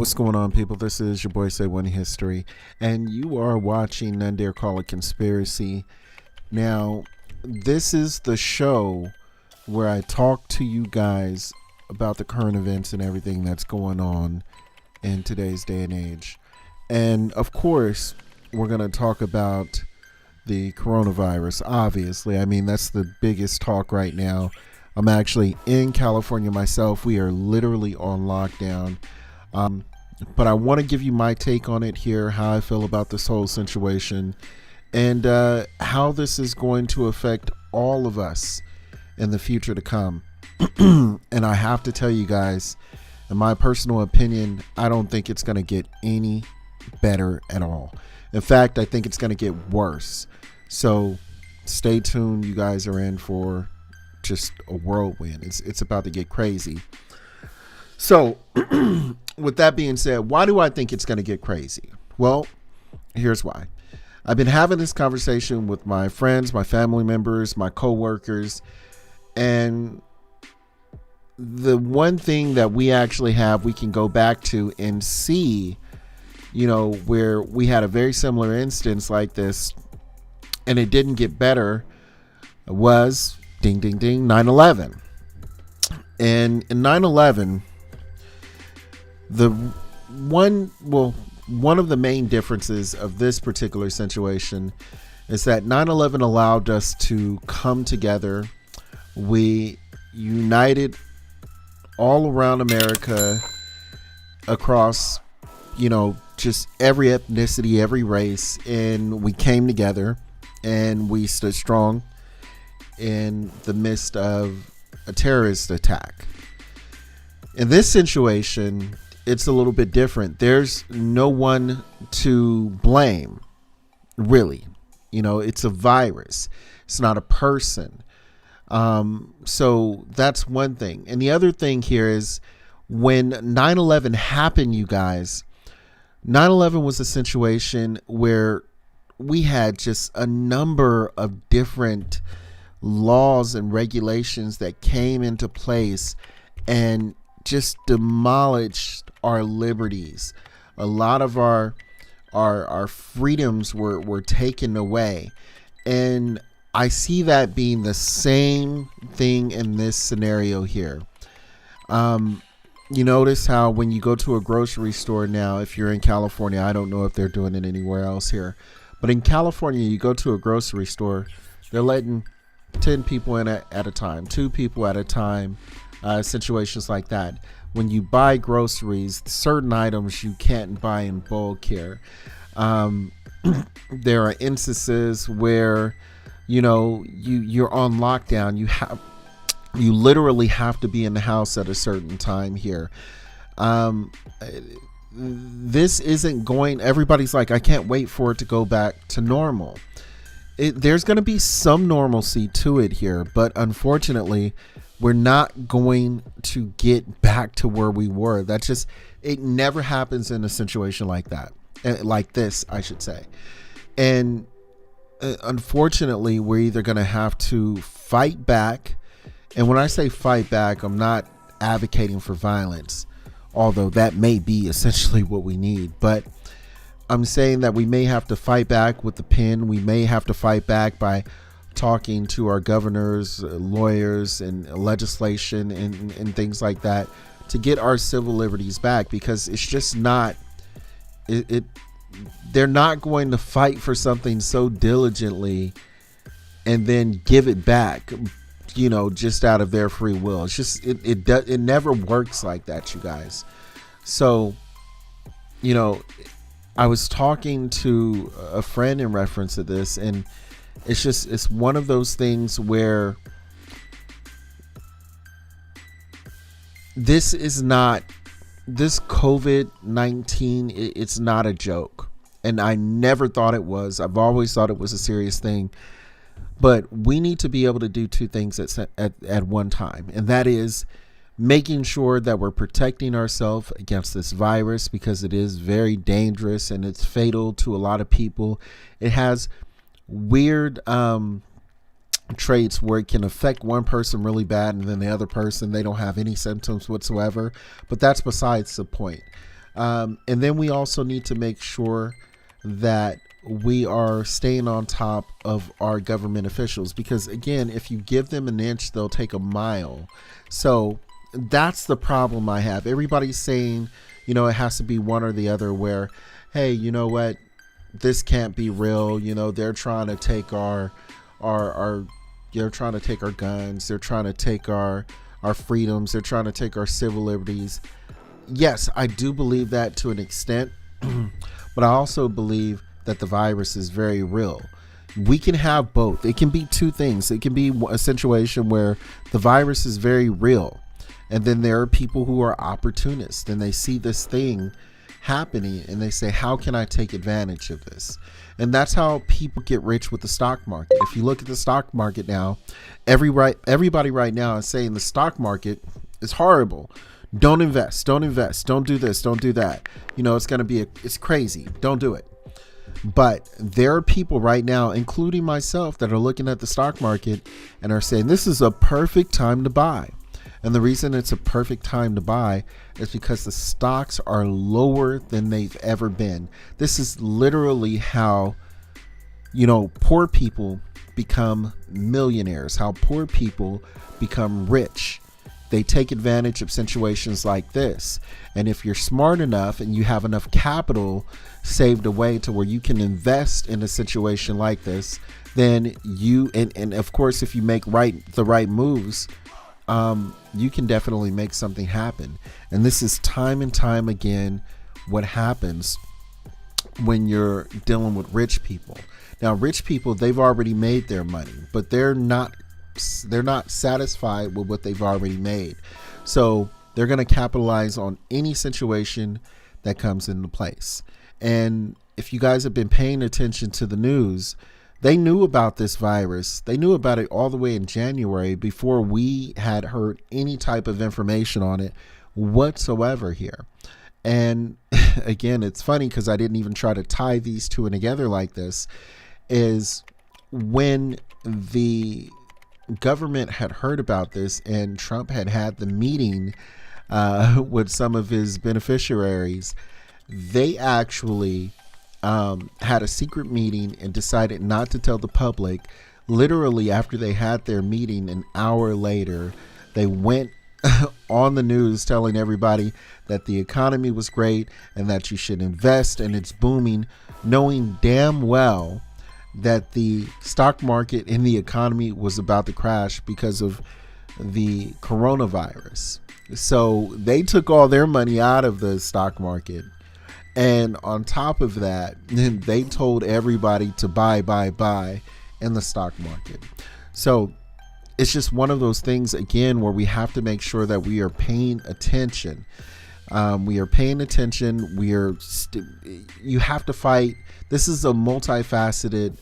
What's going on, people? This is your boy Say One History, and you are watching None Dare Call It Conspiracy. Now, this is the show where I talk to you guys about the current events and everything that's going on in today's day and age. And of course, we're going to talk about the coronavirus, obviously. I mean, that's the biggest talk right now. I'm actually in California myself. We are literally on lockdown. But I want to give you my take on it here, how I feel about this whole situation, and how this is going to affect all of us in the future to come. And I have to tell you guys, in my personal opinion, I don't think it's going to get any better at all. In fact, I think it's going to get worse. So stay tuned. You guys are in for just a whirlwind. It's about to get crazy. So with that being said, why do I think it's going to get crazy? Well, here's why. I've been having this conversation with my friends, my family members, my coworkers, and the one thing that we actually have, we can go back to and see, where we had a very similar instance like this and it didn't get better, was ding, ding, ding, 9/11. And in 9/11, one of the main differences of this particular situation is that 9/11 allowed us to come together. We united all around America across, just every ethnicity, every race, and we came together and we stood strong in the midst of a terrorist attack. In this situation, it's a little bit different. There's no one to blame, really. It's a virus. It's not a person. So that's one thing. And the other thing here is when 9/11 happened, you guys, 9/11 was a situation where we had just a number of different laws and regulations that came into place and just demolished our liberties. A lot of our freedoms were taken away. And I see that being the same thing in this scenario here. You notice how when you go to a grocery store now, if you're in California, I don't know if they're doing it anywhere else here, but in California, you go to a grocery store, they're letting 10 people in at a time, 2 people at a time, situations like that. When you buy groceries, certain items you can't buy in bulk here. There are instances where, you're on lockdown. You literally have to be in the house at a certain time here. This isn't going, everybody's like, I can't wait for it to go back to normal. There's going to be some normalcy to it here, but unfortunately, we're not going to get back to where we were. It never happens in a situation like that, like this, I should say. And unfortunately, we're either going to have to fight back. And when I say fight back, I'm not advocating for violence, although that may be essentially what we need. But I'm saying that we may have to fight back with the pen. We may have to fight back by talking to our governors, lawyers, and legislation and things like that to get our civil liberties back, because it's just not they're not going to fight for something so diligently and then give it back, just out of their free will. It's just it never works like that, you guys. So, I was talking to a friend in reference to this, and it's one of those things where this COVID-19, it's not a joke. And I never thought it was. I've always thought it was a serious thing. But we need to be able to do 2 things at one time. And that is making sure that we're protecting ourselves against this virus, because it is very dangerous and it's fatal to a lot of people. It has weird traits where it can affect one person really bad, and then the other person, they don't have any symptoms whatsoever. But that's besides the point. And then we also need to make sure that we are staying on top of our government officials, because again, if you give them an inch, they'll take a mile. So that's the problem I have. Everybody's saying, it has to be one or the other, where, hey, you know what, this can't be real. They're trying to take our they're trying to take our guns. They're trying to take our freedoms. They're trying to take our civil liberties. Yes, I do believe that to an extent, but I also believe that the virus is very real. We can have both. It can be two things. It can be a situation where the virus is very real, and then there are people who are opportunists and they see this thing happening and they say, how can I take advantage of this? And that's how people get rich with the stock market. If you look at the stock market now, everybody right now is saying the stock market is horrible. Don't invest, don't do this, don't do that. It's crazy. Don't do it. But there are people right now, including myself, that are looking at the stock market and are saying this is a perfect time to buy. And the reason it's a perfect time to buy is because the stocks are lower than they've ever been. This is literally how, poor people become millionaires, how poor people become rich. They take advantage of situations like this. And if you're smart enough and you have enough capital saved away to where you can invest in a situation like this, then and of course, if you make the right moves, you can definitely make something happen. And this is time and time again what happens when you're dealing with rich people. Now, rich people, they've already made their money, but they're not satisfied with what they've already made. So they're going to capitalize on any situation that comes into place. And if you guys have been paying attention to the news, they knew about this virus. They knew about it all the way in January before we had heard any type of information on it whatsoever here. And again, it's funny because I didn't even try to tie these two together like this, is when the government had heard about this and Trump had the meeting with some of his beneficiaries, they actually had a secret meeting and decided not to tell the public. Literally, after they had their meeting, an hour later, they went on the news telling everybody that the economy was great and that you should invest and it's booming, knowing damn well that the stock market and the economy was about to crash because of the coronavirus. So they took all their money out of the stock market. And on top of that, they told everybody to buy in the stock market. So it's just one of those things, again, where we have to make sure that we are paying attention. We are paying attention. You have to fight. This is a multifaceted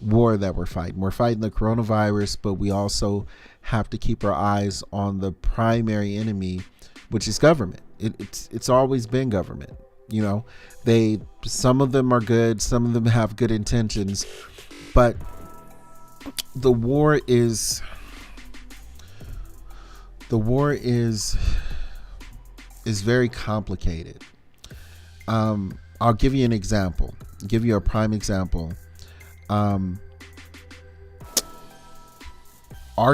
war that we're fighting. We're fighting the coronavirus, but we also have to keep our eyes on the primary enemy, which is government. It's always been government. Some of them are good, some of them have good intentions, but the war is very complicated. I'll give you an example. Give you a prime example. Our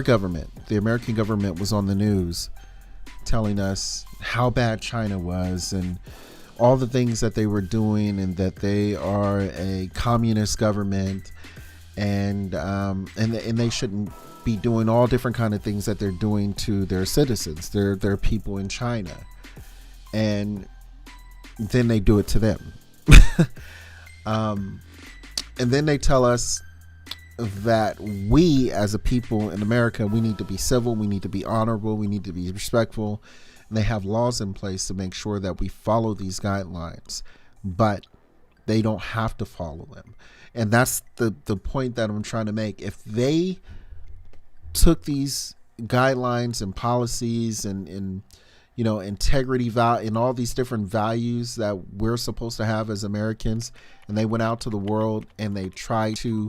government, the American government, was on the news telling us how bad China was and all the things that they were doing, and that they are a communist government, and they shouldn't be doing all different kind of things that they're doing to their citizens, their people in China, and then they do it to them. And then they tell us that we as a people in America, we need to be civil, we need to be honorable, we need to be respectful. And they have laws in place to make sure that we follow these guidelines, but they don't have to follow them. And that's the point that I'm trying to make. If they took these guidelines and policies and integrity and all these different values that we're supposed to have as Americans, and they went out to the world and they tried to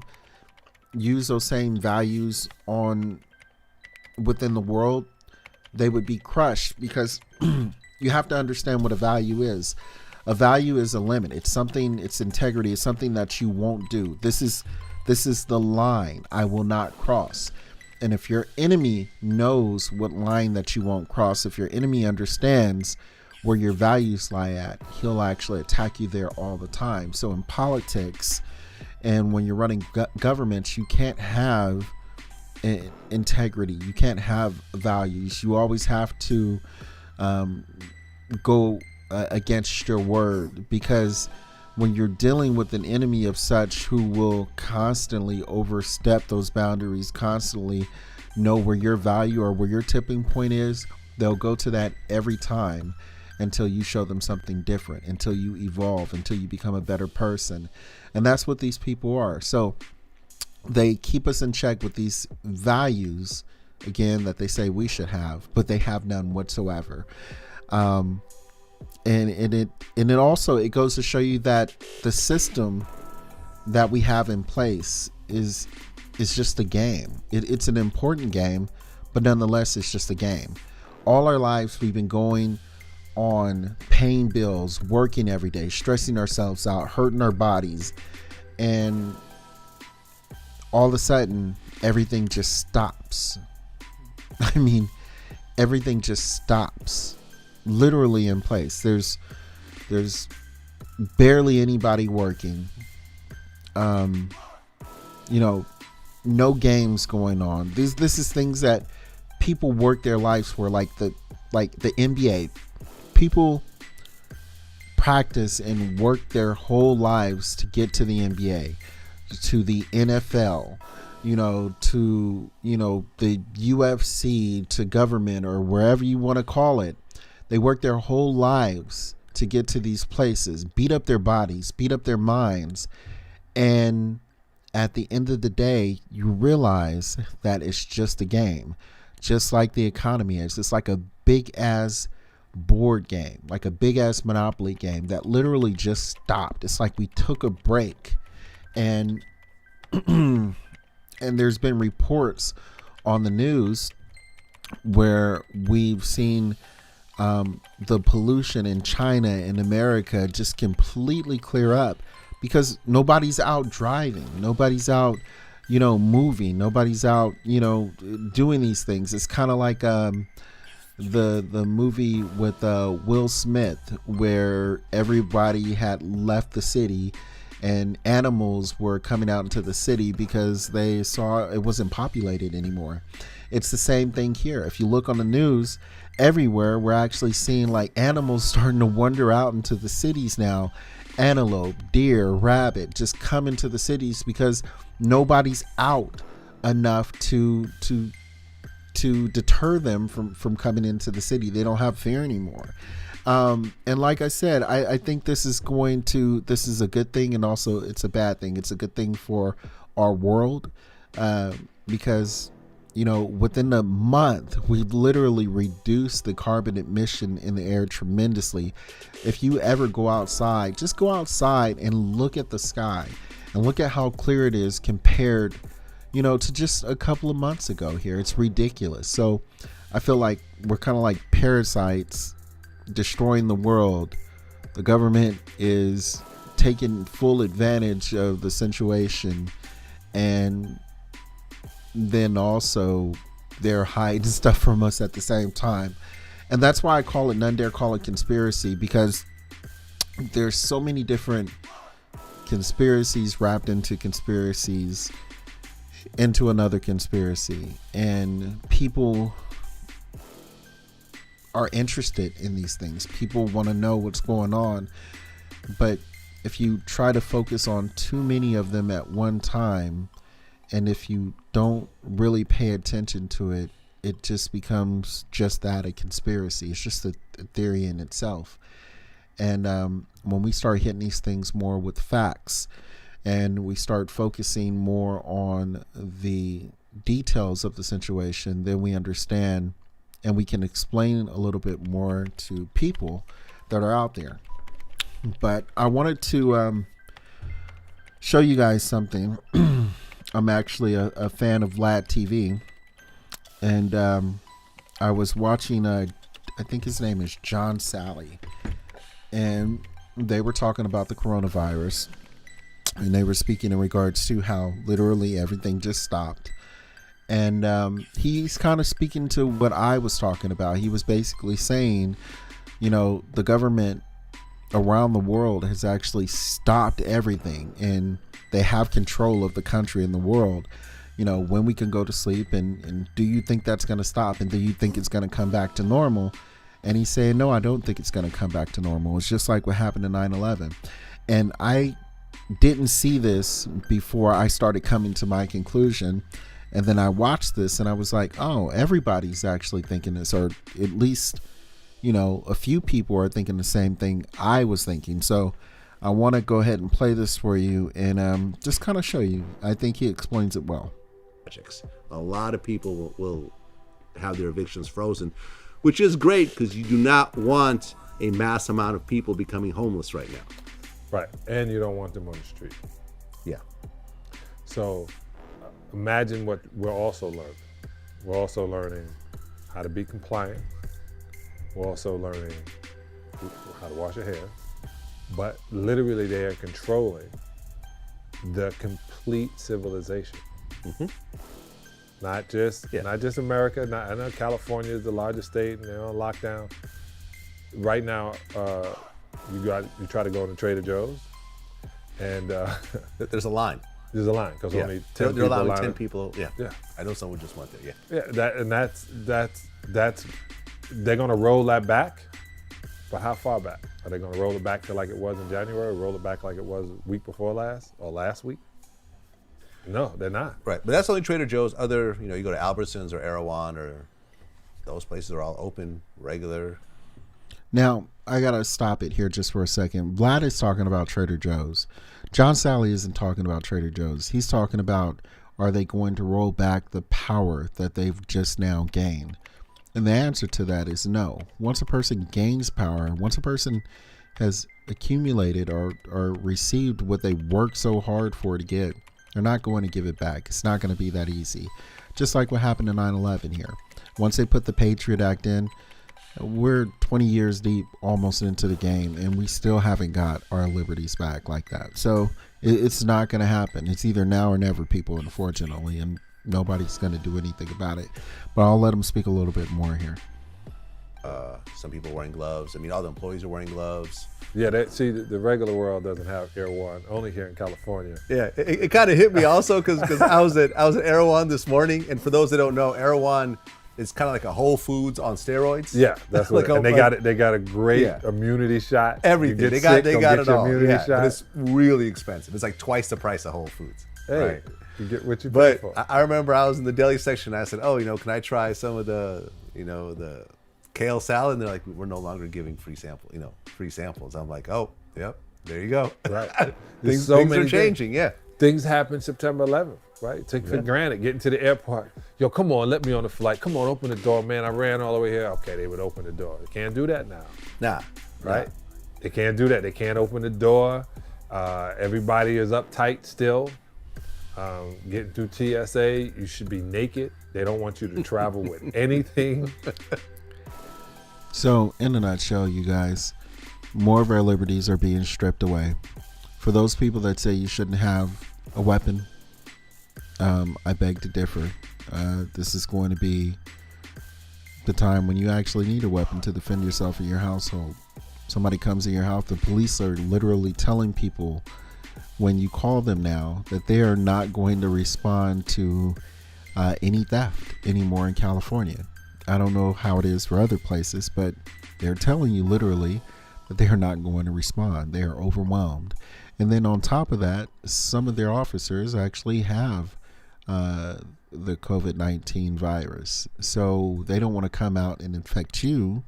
use those same values within the world, they would be crushed, because you have to understand what a value is. A value is a limit. It's something, it's integrity. It's something that you won't do. This is the line I will not cross. And if your enemy knows what line that you won't cross, if your enemy understands where your values lie at, he'll actually attack you there all the time. So in politics and when you're running governments, you can't have integrity. You can't have values. You always have to go against your word, because when you're dealing with an enemy of such who will constantly overstep those boundaries, constantly know where your value or where your tipping point is, they'll go to that every time until you show them something different, until you evolve, until you become a better person. And that's what these people are. So they keep us in check with these values, again, that they say we should have, but they have none whatsoever. And it also, it goes to show you that the system that we have in place is just a game. It's an important game, but nonetheless, it's just a game. All our lives, we've been going on paying bills, working every day, stressing ourselves out, hurting our bodies, and all of a sudden, everything just stops. I mean, everything just stops. Literally in place. There's barely anybody working. No games going on. This is things that people work their lives for, like the NBA. People practice and work their whole lives to get to the NBA, to the NFL, to the UFC, to government, or wherever you want to call it. They work their whole lives to get to these places, beat up their bodies, beat up their minds. And at the end of the day, you realize that it's just a game, just like the economy is. It's like a big ass board game, like a big ass Monopoly game that literally just stopped. It's like we took a break. And and there's been reports on the news where we've seen the pollution in China and America just completely clear up, because nobody's out driving, nobody's out, moving, nobody's out, doing these things. It's kind of like the movie with Will Smith, where everybody had left the city and animals were coming out into the city because they saw it wasn't populated anymore. It's the same thing here. If you look on the news, everywhere we're actually seeing like animals starting to wander out into the cities now. Antelope, deer, rabbit just come into the cities because nobody's out enough to deter them from coming into the city. They don't have fear anymore. And like I said, I think this is a good thing, and also it's a bad thing. It's a good thing for our world, because within a month, we've literally reduced the carbon emission in the air tremendously. If you ever go outside, just go outside and look at the sky and look at how clear it is compared, to just a couple of months ago here. It's ridiculous. So I feel like we're kind of like parasites destroying the world. The government is taking full advantage of the situation, and then also they're hiding stuff from us at the same time. And that's why I call it, none dare call it conspiracy, because there's so many different conspiracies wrapped into conspiracies into another conspiracy, and people are interested in these things. People want to know what's going on, but if you try to focus on too many of them at one time, and if you don't really pay attention to it, it just becomes just that, a conspiracy. It's just a theory in itself. And when we start hitting these things more with facts, and we start focusing more on the details of the situation, then we understand and we can explain a little bit more to people that are out there. But I wanted to show you guys something. I'm actually a fan of Vlad TV, and I was watching I think his name is John Sally, and they were talking about the coronavirus, and they were speaking in regards to how literally everything just stopped. And he's kind of speaking to what I was talking about. He was basically saying, the government around the world has actually stopped everything, and they have control of the country and the world. When we can go to sleep, and do you think that's going to stop? And do you think it's going to come back to normal? And he's saying, no, I don't think it's going to come back to normal. It's just like what happened in 9/11. And I didn't see this before I started coming to my conclusion. And then I watched this and I was like, oh, everybody's actually thinking this, or at least, a few people are thinking the same thing I was thinking. So I want to go ahead and play this for you and just kind of show you. I think he explains it well. A lot of people will have their evictions frozen, which is great because you do not want a mass amount of people becoming homeless right now. Right, and you don't want them on the street. Yeah. So imagine what we're also learning. We're also learning how to be compliant. We're also learning how to wash your hair. But literally they are controlling the complete civilization. Mm-hmm. Not just America. I know California is the largest state and they're on lockdown. Right now, you try to go into Trader Joe's, and there's a line. There's a line because only 10 they're people. allowing 10 people. Yeah. I know someone just went there. Yeah. That's they're gonna roll that back. But how far back? Are they gonna roll it back to like it was in January? Roll it back like it was week before last or last week? No, they're not. Right, but that's only Trader Joe's. Other, you go to Albertsons or Erewhon or those places are all open, regular. Now, I got to stop it here just for a second. Vlad is talking about Trader Joe's. John Sally isn't talking about Trader Joe's. He's talking about, are they going to roll back the power that they've just now gained? And the answer to that is no. Once a person gains power, once a person has accumulated or received what they worked so hard for to get, they're not going to give it back. It's not going to be that easy. Just like what happened in 9/11 here. Once they put the Patriot Act in, we're 20 years deep almost into the game, and we still haven't got our liberties back like that. So it's not going to happen. It's either now or never, people, unfortunately, and nobody's going to do anything about it. But I'll let them speak a little bit more here. Some people wearing gloves. I mean, all the employees are wearing gloves. Yeah, the regular world doesn't have Erewhon, only here in California. Yeah, it kind of hit me also because I was at Erewhon this morning, and for those that don't know, Erewhon is kind of like a Whole Foods on steroids. Yeah, that's what. And they got a great immunity shot. Everything they got it all. Yeah, but it's really expensive. It's like twice the price of Whole Foods. Hey, right? you get what you pay for. I remember I was in the deli section. And I said, can I try some of the kale salad? And they're like, we're no longer giving free samples. I'm like, oh, yep, there you go. Right. things are changing. Yeah. Things happened September 11th, right? Take for granted, getting to the airport. Yo, come on, let me on the flight. Come on, open the door, man. I ran all the way here. Okay, they would open the door. They can't do that now. Nah. Right? They can't do that. They can't open the door. Everybody is uptight still. Getting through TSA, you should be naked. They don't want you to travel with anything. So, in a nutshell, you guys, more of our liberties are being stripped away. For those people that say you shouldn't have a weapon, I beg to differ. This is going to be the time when you actually need a weapon to defend yourself in your household. Somebody comes in your house, the police are literally telling people when you call them now that they are not going to respond to any theft anymore in California. I don't know how it is for other places, but they're telling you literally that they are not going to respond. They are overwhelmed. And then on top of that, some of their officers actually have the COVID-19 virus. So they don't want to come out and infect you,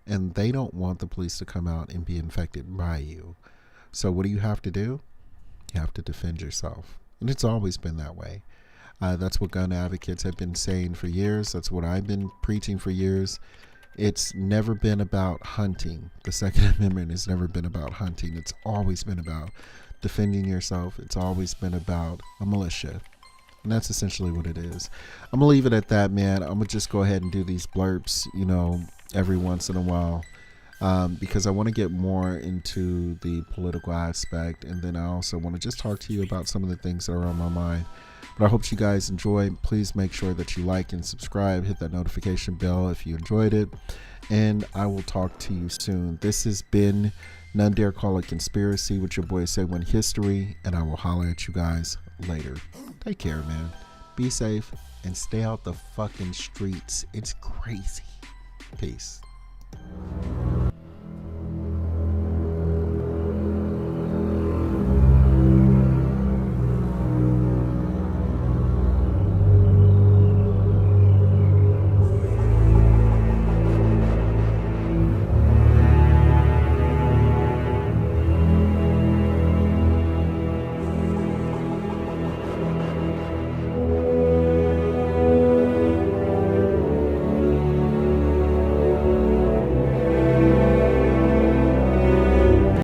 and they don't want the police to come out and be infected by you. So what do you have to do? You have to defend yourself. And it's always been that way. That's what gun advocates have been saying for years. That's what I've been preaching for years. It's never been about hunting. The Second Amendment has never been about hunting. It's always been about defending yourself. It's always been about a militia. And that's essentially what it is. I'm going to leave it at that, man. I'm going to just go ahead and do these blurbs. every once in a while, because I want to get more into the political aspect, and then I also want to just talk to you about some of the things that are on my mind. But I hope you guys enjoy. Please make sure that you like and subscribe, hit that notification bell if you enjoyed it, and I will talk to you soon. This has been None Dare Call It Conspiracy with your boy Say When History, and I will holler at you guys later. Take care, man. Be safe and stay out the fucking streets. It's crazy. Peace.